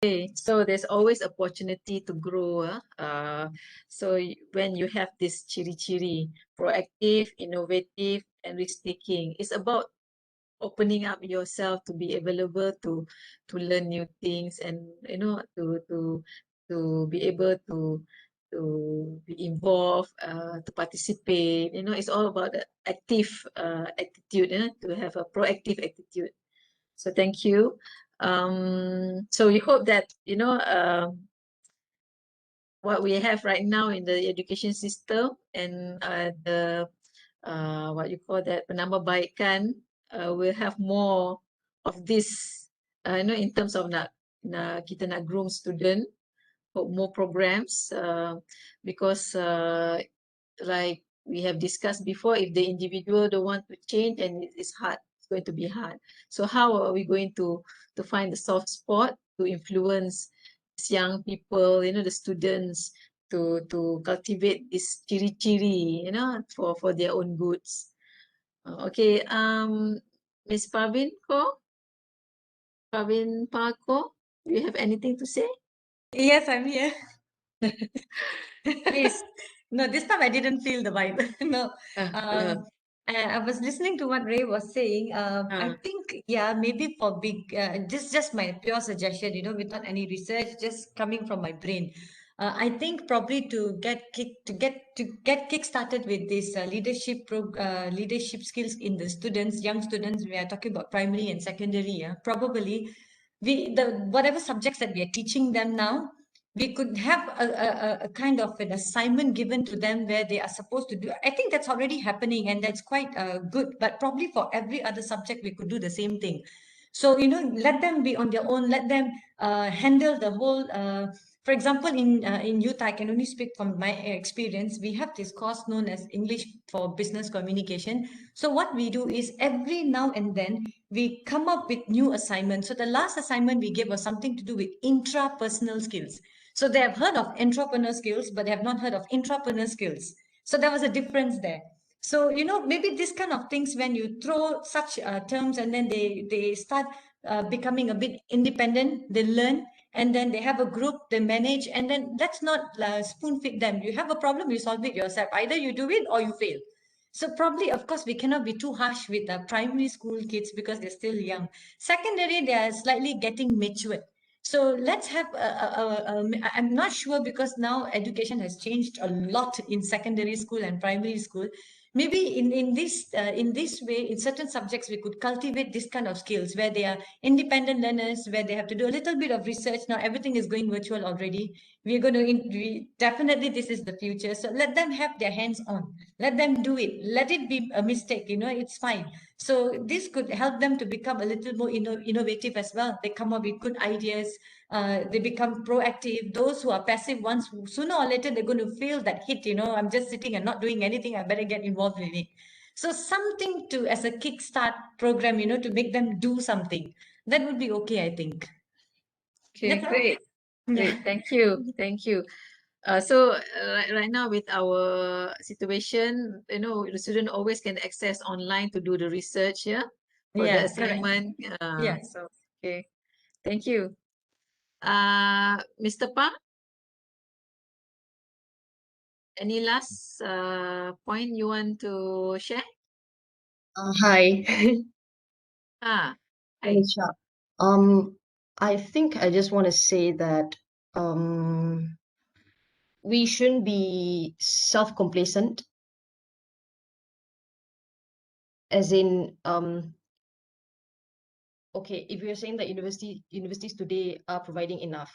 Okay, so there's always opportunity to grow. So when you have this ciri-ciri, proactive, innovative, and risk-taking, it's about opening up yourself to be available to learn new things, and to be able to be involved, to participate. It's all about the active attitude, to have a proactive attitude. So thank you. So we hope that what we have right now in the education system, and the what you call that, penambahbaikan, will have more of this, in terms of kita nak groom student, more programs, because like we have discussed before, if the individual don't want to change, and it's hard, it's going to be hard. So how are we going to find the soft spot to influence these young people, the students, to cultivate this ciri-ciri, for their own goods. Okay, Miss Pravin Parko, do you have anything to say? Yes, I'm here. Please. No, this time I didn't feel the vibe. No. Yeah. And I was listening to what Ray was saying. I think, yeah, maybe for big, this is just my pure suggestion, without any research, just coming from my brain. I think probably to get kick started with this leadership skills in the young students. We are talking about primary and secondary. Probably whatever subjects that we are teaching them now, we could have a kind of an assignment given to them where they are supposed to do. I think that's already happening, and that's quite good. But probably for every other subject, we could do the same thing. So, let them be on their own. Let them handle the whole. For example, in youth, I can only speak from my experience. We have this course known as English for Business Communication. So what we do is every now and then we come up with new assignments. So the last assignment we gave was something to do with intrapersonal skills. So they have heard of entrepreneur skills, but they have not heard of intrapreneur skills. So there was a difference there. So, maybe this kind of things, when you throw such terms, and then they start becoming a bit independent, they learn, and then they have a group, they manage, and then let's not spoon feed them. You have a problem, you solve it yourself. Either you do it or you fail. So probably, of course, we cannot be too harsh with the primary school kids because they're still young. Secondary, they are slightly getting matured. So let's have I'm not sure, because now education has changed a lot in secondary school and primary school. Maybe in this way, in certain subjects, we could cultivate this kind of skills where they are independent learners, where they have to do a little bit of research. Now everything is going virtual already. We're going to definitely, this is the future. So let them have their hands on. Let them do it. Let it be a mistake. It's fine. So this could help them to become a little more innovative as well. They come up with good ideas. They become proactive. Those who are passive ones, sooner or later, they're going to feel that hit. I'm just sitting and not doing anything. I better get involved in it. So something to, as a kickstart program, to make them do something. That would be okay, I think. Okay, That's all. great. Yeah. Great. Thank you. Thank you. So right now with our situation, the student always can access online to do the research, for the Yeah, correct. assignment. Yeah. So okay, thank you. Mr. Pang, any last point you want to share? Hi, Hi. Manisha. I think I just want to say that we shouldn't be self-complacent, as in okay, if you're saying that universities today are providing enough,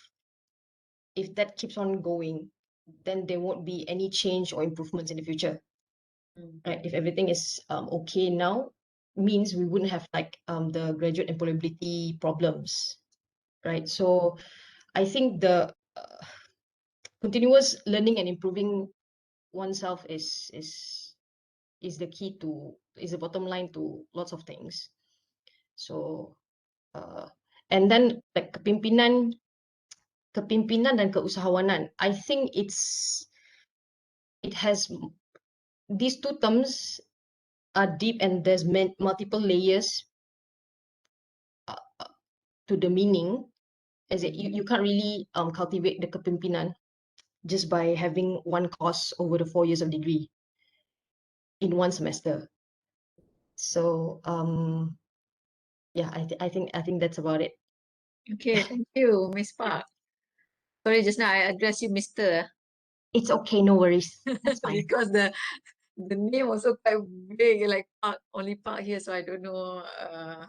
if that keeps on going, then there won't be any change or improvements in the future. Right? If everything is okay now, means we wouldn't have like the graduate employability problems, right? So I think the continuous learning and improving oneself is the key to, is the bottom line to lots of things. So and then like kepimpinan dan keusahawanan, I think it has, these two terms are deep, and there's multiple layers to the meaning. As you can't really cultivate the kepimpinan just by having one course over the 4 years of degree in one semester. So yeah, I think that's about it. Okay, thank you, Miss Park. Sorry, just now I addressed you, Mr. It's okay, no worries. That's fine. because the name also quite big, like Park, only Park here, so I don't know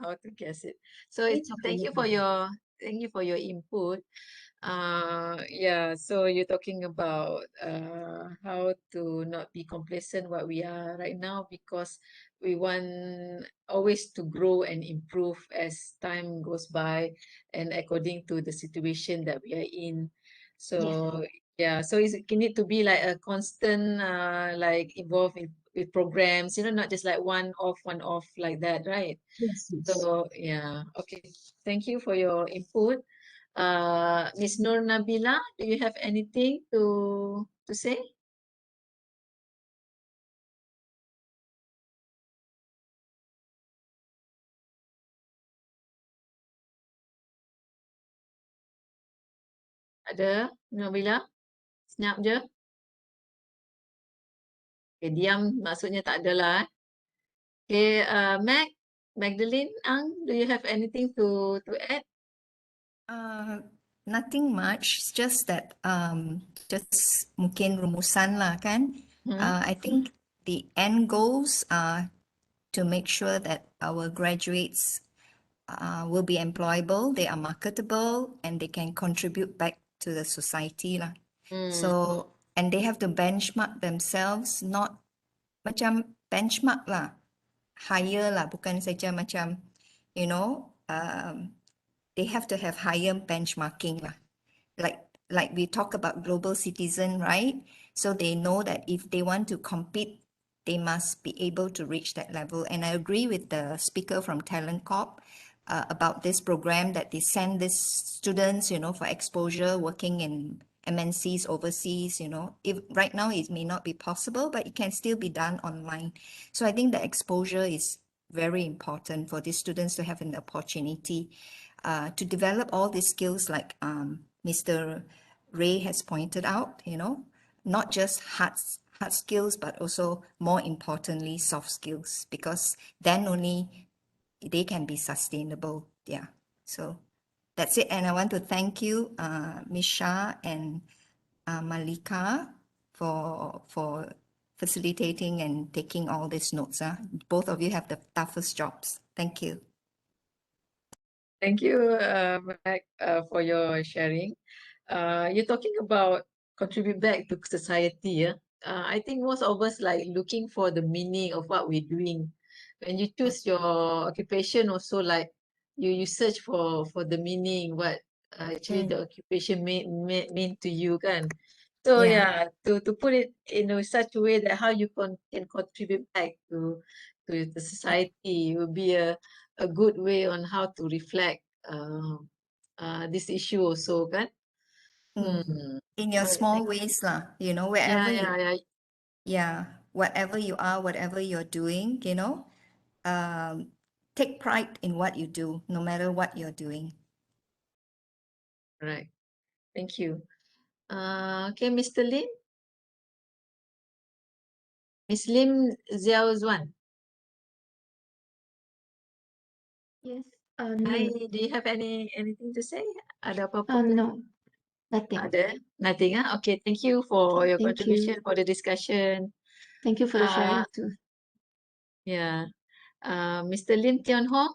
how to guess it. So It's okay, thank no you for problem. your input. Yeah, so you're talking about how to not be complacent what we are right now, because we want always to grow and improve as time goes by and according to the situation that we are in. Yes, So yeah, so it need to be like a constant like involved with programs, not just like one off like that, right? yes. So yeah, okay. Thank you for your input. Miss Nur Nabila, do you have anything to say? Ada, Nabila? Senyap je. Okay, diam maksudnya tak ada lah. Okay, Magdalene Ang, do you have anything to add? Nothing much. It's just that just mungkin rumusan lah kan. I think the end goals are to make sure that our graduates will be employable, they are marketable, and they can contribute back to the society lah. So, and they have to benchmark themselves, not macam benchmark lah, higher lah, bukan saja macam, you know, they have to have higher benchmarking lah. Like we talk about global citizen, right? So they know that if they want to compete, they must be able to reach that level. And I agree with the speaker from Talent Corp about this program that they send these students, for exposure, working in MNCs overseas, if right now it may not be possible, but it can still be done online. So I think the exposure is very important for these students to have an opportunity to develop all these skills like Mr. Ray has pointed out, not just hard skills, but also more importantly, soft skills, because then only they can be sustainable. Yeah. So that's it. And I want to thank you, Ms. Shah and Malika for facilitating and taking all these notes. Both of you have the toughest jobs. Thank you. Thank you, Mag, for your sharing. You're talking about contribute back to society, yeah? I think most of us like looking for the meaning of what we're doing. When you choose your occupation, also like you search for the meaning, what actually the occupation mean to you, kan? So yeah, to put it in such a way that how you can contribute back to the society will be a good way on how to reflect this issue also, kan? In your Right. small ways lah, Yeah, wherever you, yeah, yeah. whatever you are, whatever you're doing, take pride in what you do, no matter what you're doing. Right. Thank you. Okay, Mr. Lim. Miss Lim Xiao Zuan. Yes. Hi, do you have anything to say? Ada apa-apa? No, nothing. Ada? Nothing, ah? Okay, thank you for your Thank contribution, you. for the discussion. Thank you for the sharing Uh, too. yeah. Mr. Lim Tian Hong.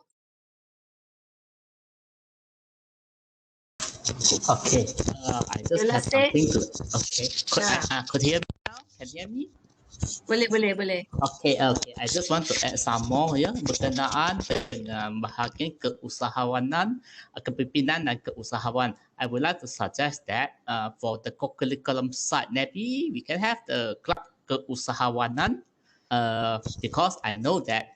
Okay, I just Your have last say? something to. Okay, could you hear me now? Can you hear me? Boleh. Okay. I just want to add some more ya berkenaan dengan bahagian keusahawanan, kepimpinan dan keusahawan. I would like to suggest that for the co-curriculum side, maybe we can have the club keusahawanan because I know that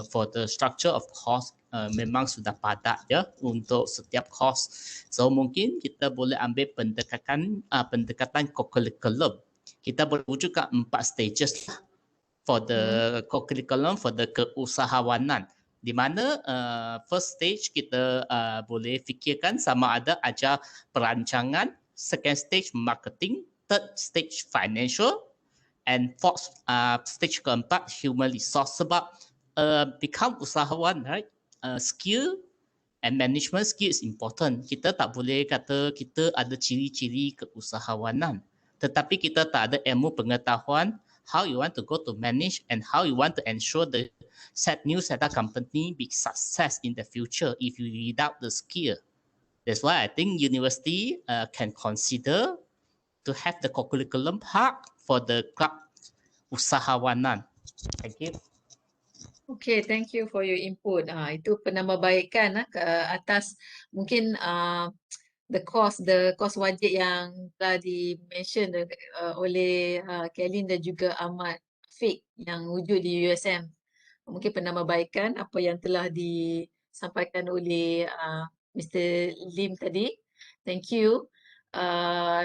for the structure of course memang sudah padat ya untuk setiap course. So mungkin kita boleh ambil pendekatan co-curriculum. Kita boleh wujudkan 4 stages lah for the co-curriculum for the keusahawanan. di mana first stage kita boleh fikirkan sama ada ajar perancangan, second stage marketing, third stage financial, and fourth stage keempat human resource. Sebab become usahawan, right? Skill and management skill is important. Kita tak boleh kata kita ada ciri-ciri keusahawanan, tetapi kita tak ada ilmu pengetahuan how you want to go to manage and how you want to ensure the new setup company be success in the future if you without the skill. That's why I think university can consider to have the curriculum part for the club usahawanan. Thank you. Okay, thank you for your input. Itu penambahbaikan ke atas mungkin the cost wajib yang telah di-mention oleh Kelin dan juga Ahmad Fik yang wujud di USM. Mungkin penambahbaikan apa yang telah disampaikan oleh Mr. Lim tadi. Thank you.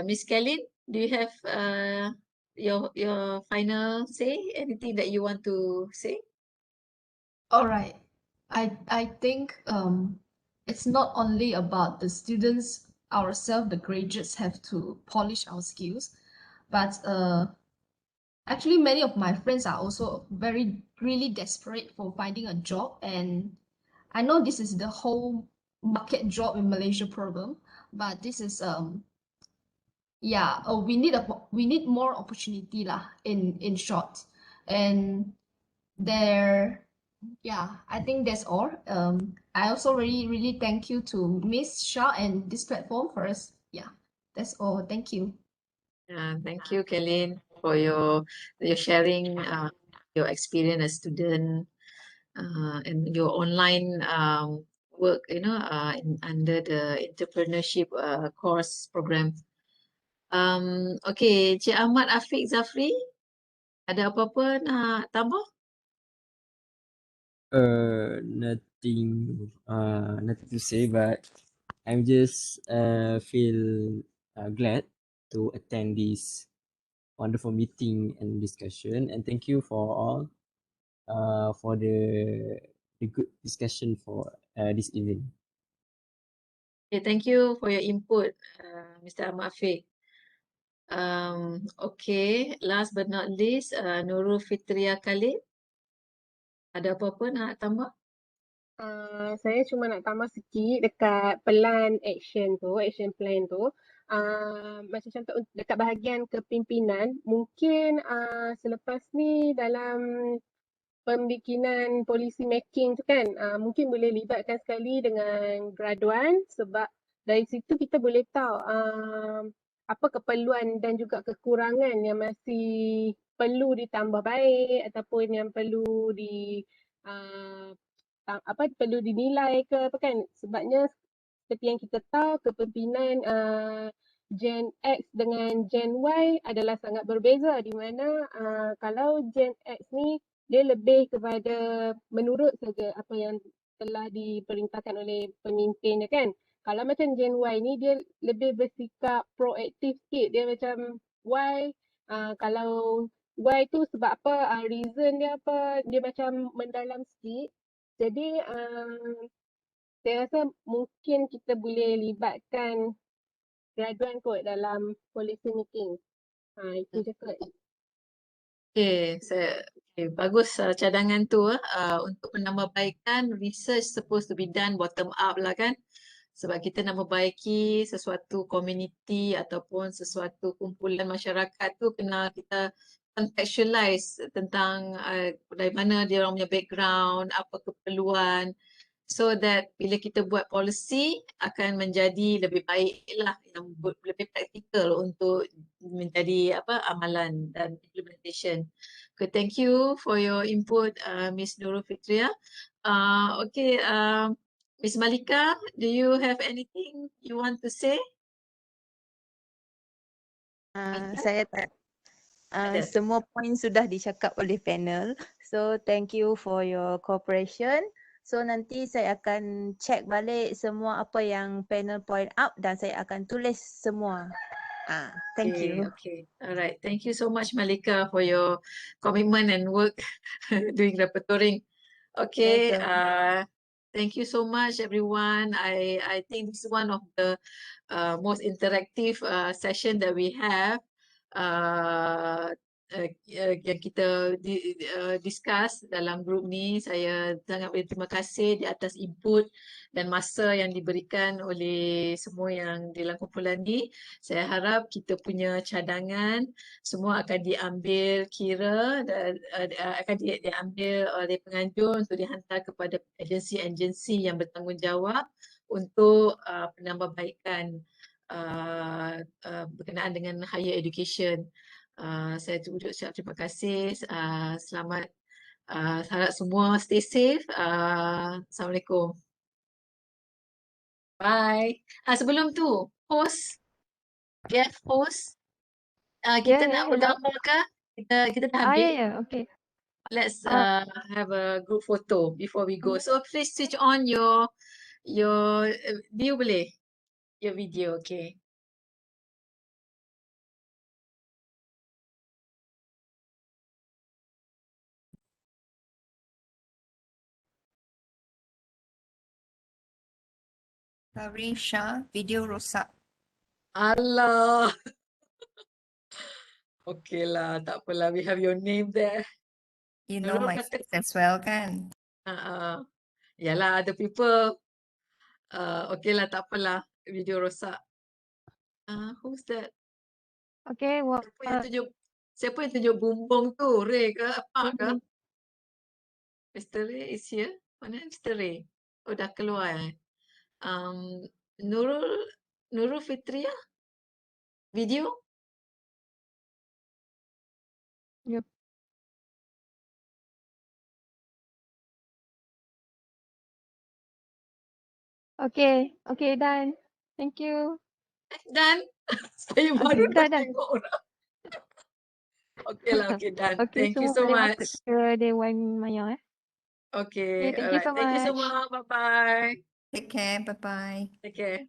Miss Kelin, do you have your final say? Anything that you want to say? All right. I think it's not only about the students ourselves, the graduates have to polish our skills, but actually many of my friends are also really desperate for finding a job, and I know this is the whole market job in Malaysia problem, but this is we need more opportunity lah in short. And I think that's all. I also really thank you to Miss Shah and this platform for us. Yeah, that's all. Thank you. Thank you, Kelin, for your sharing your experience as student and your online work, under the entrepreneurship course program. Okay, Cik Ahmad Afiq Zafri, ada apa-apa nak tambah? Nothing to say, but I'm just feel glad to attend this wonderful meeting and discussion, and thank you for all for the good discussion for this evening. Okay, thank you for your input, Mr. Ahmad Afiq. Okay, last but not least, Nurul Fitria Khalid. Ada apa-apa nak tambah? Saya cuma nak tambah sikit dekat plan action plan tu. Macam contoh dekat bahagian kepimpinan, mungkin selepas ni dalam pembikinan policy making tu kan, mungkin boleh libatkan sekali dengan graduan, sebab dari situ kita boleh tahu apa keperluan dan juga kekurangan yang masih perlu ditambah baik ataupun yang perlu perlu dinilai ke apa kan. Sebabnya seperti yang kita tahu, kepimpinan Gen X dengan Gen Y adalah sangat berbeza, di mana kalau Gen X ni dia lebih kepada menurut saja apa yang telah diperintahkan oleh pemimpinnya kan. Kalau macam Gen Y ni dia lebih bersikap proaktif sikit, dia macam Y, kalau Y tu sebab apa, reason dia apa, dia macam mendalam sikit. Jadi saya rasa mungkin kita boleh libatkan graduan kot dalam policy making. Itu je kot. Okay, bagus cadangan tu. Untuk penambahbaikan, research supposed to be done bottom up lah kan. Sebab kita nak membaiki sesuatu community ataupun sesuatu kumpulan masyarakat tu, kena kita contextualize tentang dari mana dia orang punya background, apa keperluan, so that bila kita buat policy akan menjadi lebih baik lah, yang lebih praktikal untuk menjadi amalan dan implementation. Okay, thank you for your input, Ms. Nurul Fitria. Okay, Ms. Malika, do you have anything you want to say? Saya tak. Semua poin sudah dicakap oleh panel. So thank you for your cooperation. So nanti saya akan check balik semua apa yang panel point out dan saya akan tulis semua. Thank you. Okay, alright. Thank you so much, Malika, for your commitment and work doing repertoring. Okay. Welcome. Thank you so much, everyone. I think this is one of the most interactive session that we have. Yang kita discuss dalam grup ni. Saya sangat berterima kasih di atas input dan masa yang diberikan oleh semua yang di dalam kumpulan ni. Saya harap kita punya cadangan semua akan diambil kira dan akan diambil oleh penganjur untuk dihantar kepada agensi-agensi yang bertanggungjawab untuk penambahbaikan berkenaan dengan higher education. Saya ucap terima kasih. Selamat, harap semua stay safe. Assalamualaikum. Bye. Sebelum tu, host, GHEF host, kita nak bergambar ke? Kita dah habis. Okay. Let's have a group photo before we go. So please switch on your view boleh? Your video, okay. Sorry Syah, video rosak. Allah. Okay lah, tak apalah. We have your name there. You know Nurul my kata, face as well kan? yalah, other people. Okay lah, tak apalah. Video rosak. Who's that? Okay, Siapa yang tunjuk bumbung tu? Ray ke? Apa ke? Mr. Ray is here? Mana Mr. Ray? Oh, dah keluar eh? Nurul Fitria? Video? Yep. Okay, done. Thank you. Done? Saya baru dah. tengok orang. Okay lah, okay, done. Okay, Thank you semua so boleh much. masuk ke Dewan Maya Okay, thank you alright. so Thank you so much. much. Bye-bye. Take care, bye-bye. Take care.